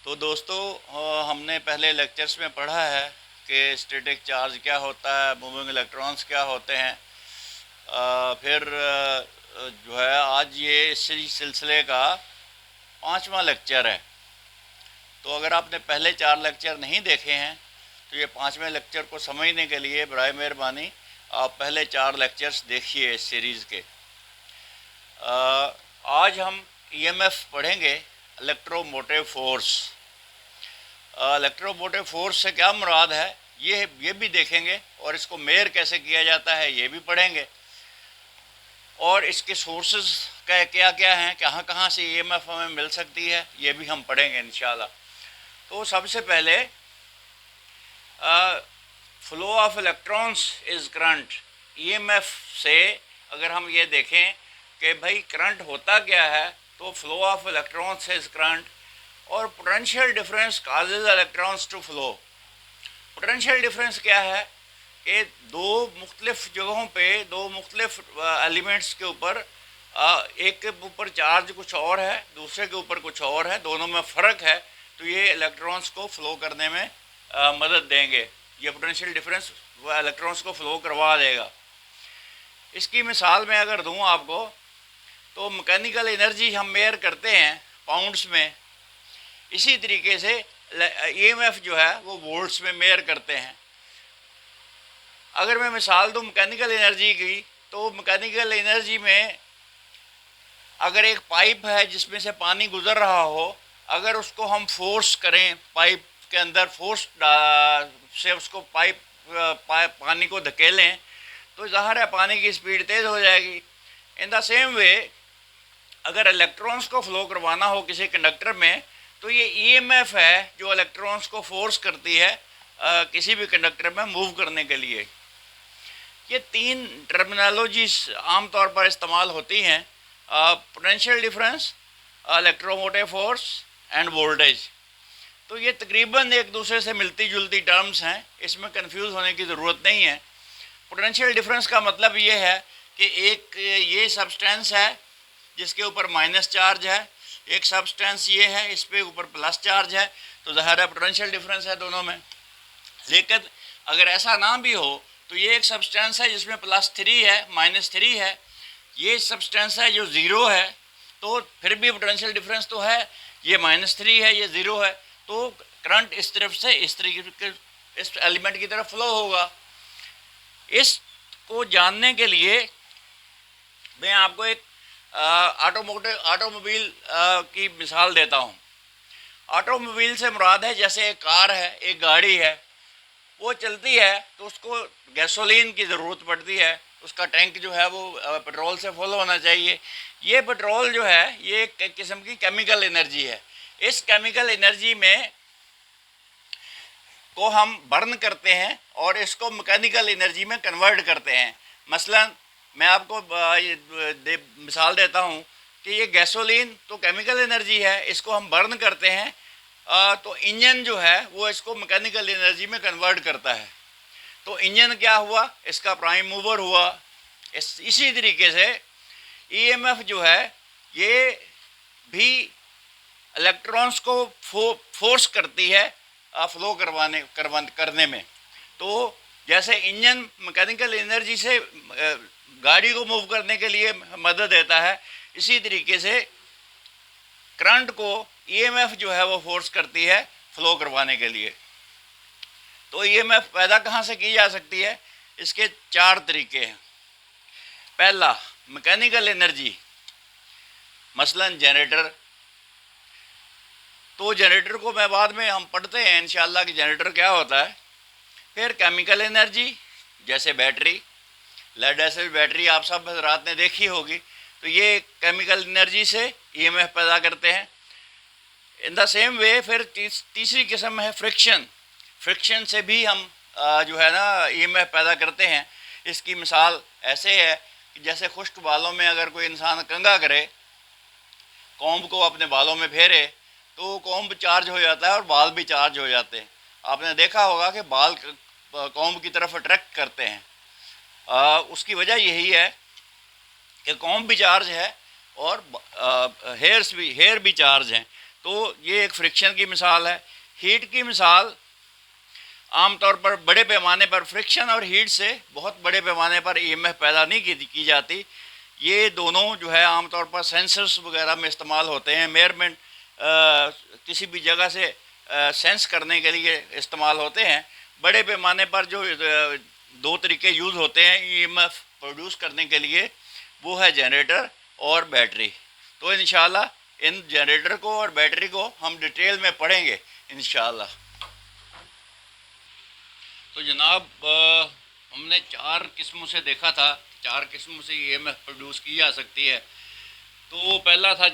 तो दोस्तों हमने पहले लेक्चर्स में पढ़ा है कि स्टैटिक चार्ज क्या होता है, मूविंग इलेक्ट्रॉन्स क्या होते हैं। फिर जो है आज ये इसी सिलसिले का 5वां लेक्चर है। तो अगर आपने पहले 4 लेक्चर नहीं देखे हैं तो ये 5वें लेक्चर को समझने के लिए बराए मेहरबानी आप पहले 4 लेक्चर्स देखिए इस सीरीज़ के। आज हम ईएमएफ पढ़ेंगे, इलेक्ट्रोमोटिव फोर्स। इलेक्ट्रोमोटिव फोर्स से क्या मुराद है ये भी देखेंगे, और इसको मेयर कैसे किया जाता है ये भी पढ़ेंगे, और इसके सोर्सेज क्या क्या हैं, कहाँ कहाँ से ईएमएफ हमें मिल सकती है ये भी हम पढ़ेंगे इंशाल्लाह। तो सबसे पहले flow of electrons is current. EMF से अगर हम ये देखें कि भाई करंट होता क्या है, तो flow of electrons is current, और potential difference causes electrons to flow. Potential difference क्या है कि दो मुख्तलिफ जगहों पे दो मुख्तलिफ एलिमेंट्स के ऊपर एक के ऊपर चार्ज कुछ और है, दूसरे के ऊपर कुछ और है, दोनों में फ़र्क है, तो ये इलेक्ट्रॉन्स को फ्लो करने में मदद देंगे। ये पोटेंशियल डिफरेंस वो इलेक्ट्रॉन्स को फ्लो करवा देगा। इसकी मिसाल मैं अगर दूं आपको, तो मैकेनिकल एनर्जी हम मेयर करते हैं पाउंड्स में, इसी तरीके से ईएमएफ जो है वो वोल्ट्स में मेयर करते हैं। अगर मैं मिसाल दूं मैकेनिकल एनर्जी की, तो मैकेनिकल एनर्जी में अगर एक पाइप है जिसमें से पानी गुजर रहा हो, अगर उसको हम फोर्स करें, पाइप के अंदर फोर्स से उसको पानी को धकेलें, तो ज़ाहिर है पानी की स्पीड तेज़ हो जाएगी। इन द सेम वे अगर इलेक्ट्रॉन्स को फ्लो करवाना हो किसी कंडक्टर में, तो ये ईएमएफ है जो इलेक्ट्रॉन्स को फोर्स करती है किसी भी कंडक्टर में मूव करने के लिए। ये 3 टर्मिनोलॉजीज आम तौर पर इस्तेमाल होती हैं, potential difference, electromotive force end voltage. तो ये तकरीबन एक दूसरे से मिलती जुलती टर्म्स हैं, इसमें कंफ्यूज होने की ज़रूरत नहीं है। पोटेंशियल डिफरेंस का मतलब ये है कि एक ये सब्सटेंस है जिसके ऊपर माइनस चार्ज है, एक सब्सटेंस ये है इस पे ऊपर प्लस चार्ज है, तो ज़ाहिर है पोटेंशियल डिफरेंस है दोनों में। लेकिन अगर ऐसा ना भी हो, तो ये एक सब्सटेंस है जिसमें +3 है, -3 है, ये सब्सटेंस है जो 0 है, तो फिर भी पोटेंशियल डिफरेंस तो है, ये -3 है, ये 0 है, तो करंट इस तरफ से इस तरीके इस एलिमेंट की तरफ फ्लो होगा। इसको जानने के लिए मैं आपको एक ऑटोमोबाइल की मिसाल देता हूँ। ऑटोमोबाइल से मुराद है जैसे एक कार है, एक गाड़ी है, वो चलती है तो उसको गैसोलीन की ज़रूरत पड़ती है, उसका टैंक जो है वो पेट्रोल से फुल होना चाहिए। ये पेट्रोल जो है ये एक किस्म की केमिकल एनर्जी है। इस केमिकल एनर्जी में को हम बर्न करते हैं और इसको मैकेनिकल एनर्जी में कन्वर्ट करते हैं। मसलन मैं आपको मिसाल देता हूँ कि ये गैसोलीन तो केमिकल एनर्जी है, इसको हम बर्न करते हैं, तो इंजन जो है वो इसको मैकेनिकल एनर्जी में कन्वर्ट करता है। तो इंजन क्या हुआ, इसका प्राइम मूवर हुआ। इसी तरीके से ईएमएफ जो है ये भी इलेक्ट्रॉन्स को फोर्स करती है फ्लो करने में। तो जैसे इंजन मैकेनिकल एनर्जी से गाड़ी को मूव करने के लिए मदद देता है, इसी तरीके से करंट को ईएमएफ जो है वो फोर्स करती है फ्लो करवाने के लिए। तो ईएमएफ पैदा कहाँ से की जा सकती है, इसके 4 तरीके हैं। पहला मैकेनिकल एनर्जी, मसलन जनरेटर। तो जनरेटर को मैं बाद में हम पढ़ते हैं इंशाल्लाह कि जनरेटर क्या होता है। फिर केमिकल एनर्जी जैसे बैटरी, लेड एसिड बैटरी आप सब रात ने देखी होगी, तो ये केमिकल एनर्जी से ईएमएफ पैदा करते हैं। इन द सेम वे फिर तीसरी किस्म है फ्रिक्शन। फ्रिक्शन से भी हम जो है ना ईएमएफ पैदा करते हैं। इसकी मिसाल ऐसे है कि जैसे खुश्क बालों में अगर कोई इंसान कंघा करे, कॉम्ब को अपने बालों में फेरे, तो कॉम्ब चार्ज हो जाता है और बाल भी चार्ज हो जाते हैं। आपने देखा होगा कि बाल कॉम्ब की तरफ अट्रैक्ट करते हैं। उसकी वजह यही है कि कॉम्ब भी चार्ज है और हेयर भी चार्ज हैं। तो ये एक फ्रिक्शन की मिसाल है। हीट की मिसाल आमतौर पर बड़े पैमाने पर फ्रिक्शन और हीट से बहुत बड़े पैमाने पर ईएमएफ पैदा नहीं की जाती। ये दोनों जो है आमतौर पर सेंसर्स वगैरह में इस्तेमाल होते हैं, मेजरमेंट किसी भी जगह से सेंस करने के लिए इस्तेमाल होते हैं। बड़े पैमाने पर जो दो तरीके यूज़ होते हैं ईएमएफ प्रोड्यूस करने के लिए, वो है जनरेटर और बैटरी। तो इंशाल्लाह इन जनरेटर को और बैटरी को हम डिटेल में पढ़ेंगे इंशाल्लाह। तो जनाब हमने 4 किस्मों से देखा था, 4 किस्मों से ईएमएफ प्रोड्यूस की जा सकती है। तो पहला था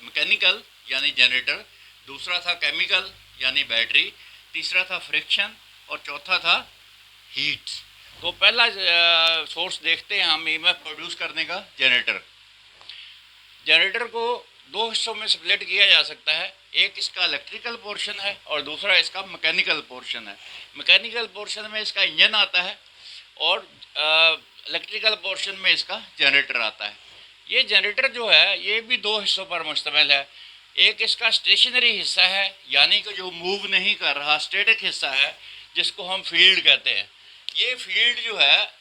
मैकेनिकल यानी जनरेटर, दूसरा था केमिकल यानी बैटरी, तीसरा था फ्रिक्शन और चौथा था हीट। तो पहला सोर्स देखते हैं हम ईएमएफ प्रोड्यूस करने का, जनरेटर। जनरेटर को 2 हिस्सों में स्प्लिट किया जा सकता है, एक इसका इलेक्ट्रिकल पोर्शन है और दूसरा इसका मैकेनिकल पोर्शन है। मैकेनिकल पोर्शन में इसका इंजन आता है और इलेक्ट्रिकल पोर्शन में इसका जनरेटर आता है। ये जनरेटर जो है ये भी 2 हिस्सों पर मुश्तमिल है। एक इसका स्टेशनरी हिस्सा है, यानी कि जो मूव नहीं कर रहा, स्टैटिक हिस्सा है, जिसको हम फील्ड कहते हैं। ये फील्ड जो है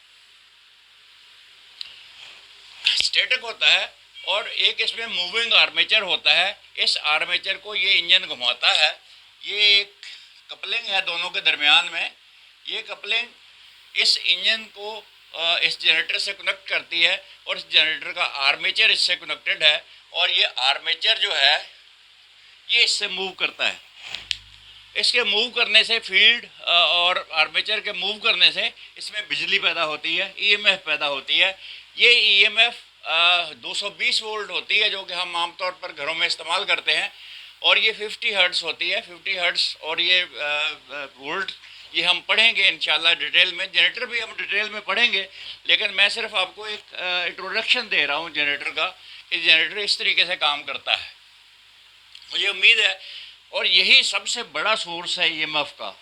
स्टैटिक होता है और एक इसमें मूविंग आर्मेचर होता है। इस आर्मेचर को ये इंजन घुमाता है। ये एक कपलिंग है दोनों के दरमियान में। ये कपलिंग इस इंजन को इस जनरेटर से कनेक्ट करती है और इस जनरेटर का आर्मेचर इससे कनेक्टेड है और ये आर्मेचर जो है ये इससे मूव करता है। इसके मूव करने से फील्ड और आर्मेचर के मूव करने से इसमें बिजली पैदा होती है, ईएमएफ पैदा होती है। ये ईएमएफ 220 वोल्ट होती है, जो कि हम आमतौर पर घरों में इस्तेमाल करते हैं, और ये 50 हर्ट्ज़ होती है, 50 हर्ट्ज़। और ये वोल्ट ये हम पढ़ेंगे इंशाल्लाह डिटेल में। जनरेटर भी हम डिटेल में पढ़ेंगे, लेकिन मैं सिर्फ आपको एक इंट्रोडक्शन दे रहा हूँ जनरेटर का, कि जनरेटर इस तरीके से काम करता है। मुझे उम्मीद है, और यही सबसे बड़ा सोर्स है ईएमएफ का,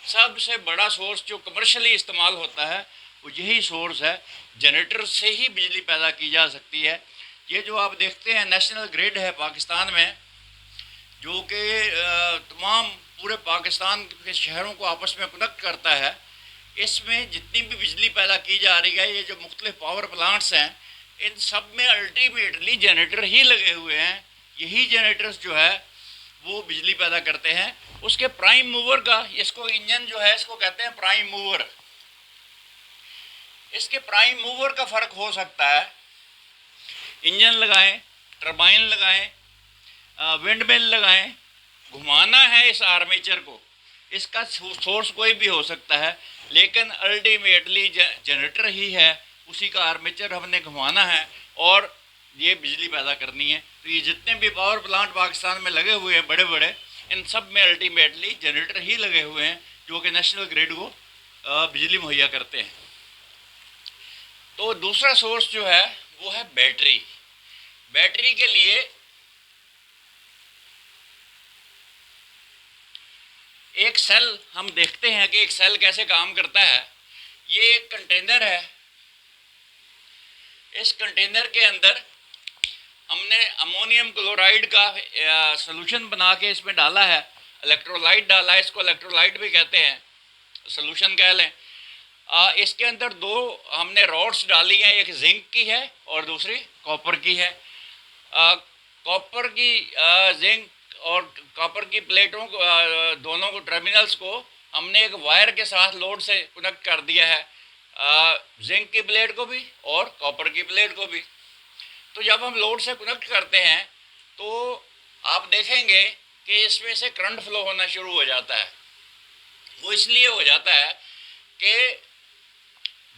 सबसे बड़ा सोर्स जो कमर्शियली इस्तेमाल होता है वो यही सोर्स है। जनरेटर से ही बिजली पैदा की जा सकती है। ये जो आप देखते हैं नेशनल ग्रिड है पाकिस्तान में, जो कि तमाम पूरे पाकिस्तान के शहरों को आपस में कनेक्ट करता है। इसमें जितनी भी बिजली पैदा की जा रही है, ये जो मुख्तलिफ पावर प्लांट्स हैं, इन सब में अल्टीमेटली जनरेटर ही लगे हुए हैं। यही जनरेटर्स जो है वो बिजली पैदा करते हैं। उसके प्राइम मूवर का, इसको इंजन जो है इसको कहते हैं प्राइम मूवर। इसके प्राइम मूवर का फ़र्क हो सकता है, इंजन लगाएं, टरबाइन लगाएं, विंड मिल लगाएं, घुमाना है इस आर्मेचर को। इसका सोर्स कोई भी हो सकता है, लेकिन अल्टीमेटली जनरेटर ही है, उसी का आर्मेचर हमने घुमाना है और ये बिजली पैदा करनी है। तो ये जितने भी पावर प्लांट पाकिस्तान में लगे हुए हैं बड़े बड़े, इन सब में अल्टीमेटली जनरेटर ही लगे हुए हैं, जो कि नेशनल ग्रिड को बिजली मुहैया करते हैं। तो दूसरा सोर्स जो है वो है बैटरी। बैटरी के लिए एक सेल, हम देखते हैं कि एक सेल कैसे काम करता है। ये एक कंटेनर है, इस कंटेनर के अंदर हमने अमोनियम क्लोराइड का सॉल्यूशन बना के इसमें डाला है, इलेक्ट्रोलाइट डाला है, इसको इलेक्ट्रोलाइट भी कहते हैं, सॉल्यूशन कह लें। इसके अंदर 2 हमने रॉड्स डाली हैं, एक जिंक की है और दूसरी कॉपर की है। कॉपर की जिंक और कॉपर की प्लेटों को, दोनों को टर्मिनल्स को हमने एक वायर के साथ लोड से कनेक्ट कर दिया है, जिंक की प्लेट को भी और कॉपर की प्लेट को भी। तो जब हम लोड से कनेक्ट करते हैं तो आप देखेंगे कि इसमें से करंट फ्लो होना शुरू हो जाता है। वो इसलिए हो जाता है कि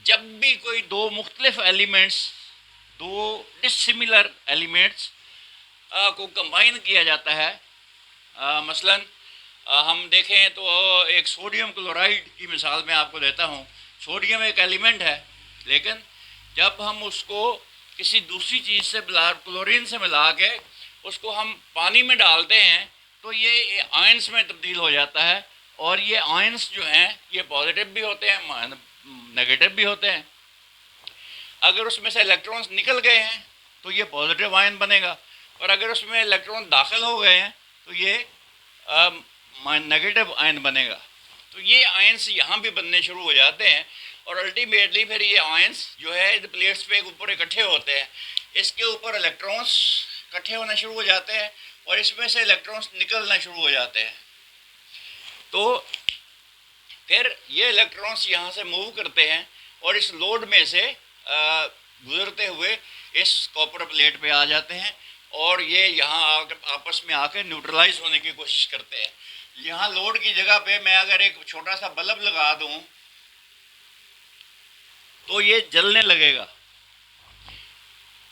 जब भी कोई 2 मुख्तलिफ एलिमेंट्स, 2 डिसिमिलर एलिमेंट्स को कंबाइन किया जाता है, मसलन हम देखें तो एक सोडियम क्लोराइड की मिसाल मैं आपको देता हूँ। सोडियम एक एलिमेंट है, लेकिन जब हम उसको किसी दूसरी चीज़ से क्लोरीन से मिला के उसको हम पानी में डालते हैं तो ये आयंस में तब्दील हो जाता है, और ये आयंस जो हैं ये पॉजिटिव भी होते हैं, नेगेटिव भी होते हैं। अगर उसमें से इलेक्ट्रॉन्स निकल गए हैं तो ये पॉजिटिव आयन बनेगा, और अगर उसमें इलेक्ट्रॉन दाखिल हो गए हैं तो ये नेगेटिव आयन बनेगा। तो ये आयंस यहाँ भी बनने शुरू हो जाते हैं और अल्टीमेटली फिर ये आयंस जो है प्लेट्स पे ऊपर इकट्ठे होते हैं, इसके ऊपर इलेक्ट्रॉन्स इकट्ठे होना शुरू हो जाते हैं और इसमें से इलेक्ट्रॉन्स निकलना शुरू हो जाते हैं। तो फिर ये इलेक्ट्रॉन्स यहाँ से मूव करते हैं और इस लोड में से गुजरते हुए इस कॉपर प्लेट पे आ जाते हैं और ये यहाँ आपस में आकर न्यूट्रलाइज होने की कोशिश करते हैं। यहाँ लोड की जगह पे मैं अगर एक छोटा सा बल्ब लगा दूं तो ये जलने लगेगा।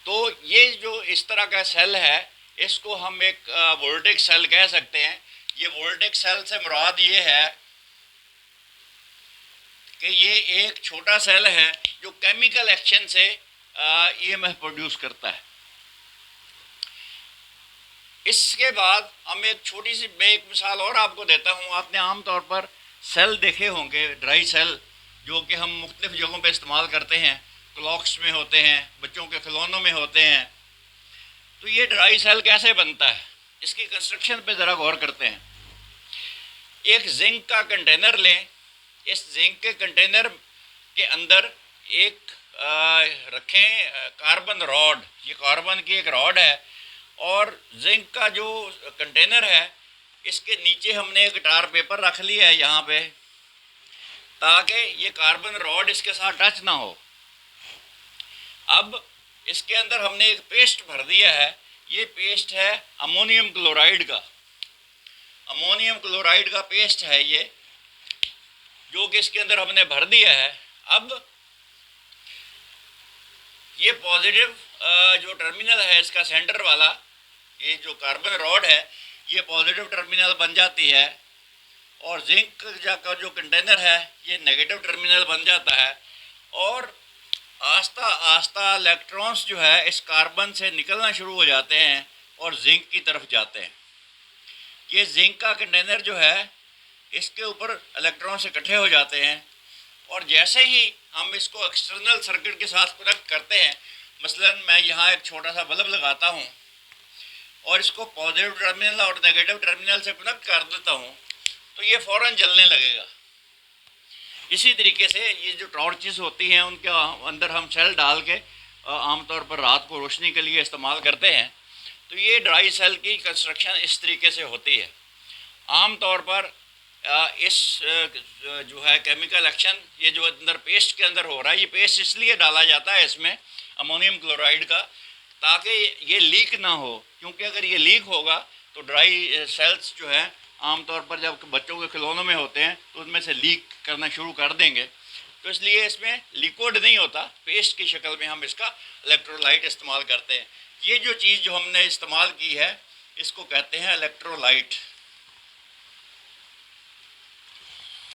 तो ये जो इस तरह का सेल है इसको हम एक वोल्टेज सेल कह सकते हैं। ये वोल्टेज सेल से मुराद ये है कि ये एक छोटा सेल है जो केमिकल एक्शन से ईएमएफ प्रोड्यूस करता है। इसके बाद हम एक छोटी सी मैं एक मिसाल और आपको देता हूँ। आपने आमतौर पर सेल देखे होंगे, ड्राई सेल, जो कि हम मुख्तलिफ जगहों पे इस्तेमाल करते हैं, क्लॉक्स में होते हैं, बच्चों के खिलौनों में होते हैं। तो ये ड्राई सेल कैसे बनता है, इसकी कंस्ट्रक्शन पे ज़रा गौर करते हैं। एक जिंक का कंटेनर लें, इस जिंक के कंटेनर के अंदर एक रखें कार्बन रॉड। ये कार्बन की एक रॉड है और जिंक का जो कंटेनर है इसके नीचे हमने एक टार पेपर रख लिया है यहाँ पे, ताकि ये कार्बन रॉड इसके साथ टच ना हो। अब इसके अंदर हमने एक पेस्ट भर दिया है। ये पेस्ट है अमोनियम क्लोराइड का। अमोनियम क्लोराइड का पेस्ट है ये, जो कि इसके अंदर हमने भर दिया है। अब ये पॉजिटिव जो टर्मिनल है इसका सेंटर वाला, ये जो कार्बन रॉड है, ये पॉजिटिव टर्मिनल बन जाती है और जिंक का जो कंटेनर है ये नेगेटिव टर्मिनल बन जाता है और आस्ता आस्ता इलेक्ट्रॉन्स जो है इस कार्बन से निकलना शुरू हो जाते हैं और जिंक की तरफ जाते हैं। ये जिंक का कंटेनर जो है इसके ऊपर इलेक्ट्रॉन्स इकट्ठे हो जाते हैं और जैसे ही हम इसको एक्सटर्नल सर्किट के साथ कनेक्ट करते हैं, मसलन मैं यहाँ एक छोटा सा बल्ब लगाता हूँ और इसको पॉजिटिव टर्मिनल और नेगेटिव टर्मिनल से कनेक्ट कर देता हूँ, तो ये फ़ौरन जलने लगेगा। इसी तरीके से ये जो टॉर्चेस होती हैं उनके अंदर हम सेल डाल के आमतौर पर रात को रोशनी के लिए इस्तेमाल करते हैं। तो ये ड्राई सेल की कंस्ट्रक्शन इस तरीके से होती है। आमतौर पर इस जो है केमिकल एक्शन, ये जो अंदर पेस्ट के अंदर हो रहा है, ये पेस्ट इसलिए डाला जाता है इसमें अमोनियम क्लोराइड का, ताकि ये लीक ना हो। क्योंकि अगर ये लीक होगा तो ड्राई सेल्स जो है आमतौर पर जब बच्चों के खिलौनों में होते हैं तो उनमें से लीक करना शुरू कर देंगे। तो इसलिए इसमें लिक्विड नहीं होता, पेस्ट की शक्ल में हम इसका इलेक्ट्रोलाइट इस्तेमाल करते हैं। ये जो चीज़ जो हमने इस्तेमाल की है इसको कहते हैं इलेक्ट्रोलाइट।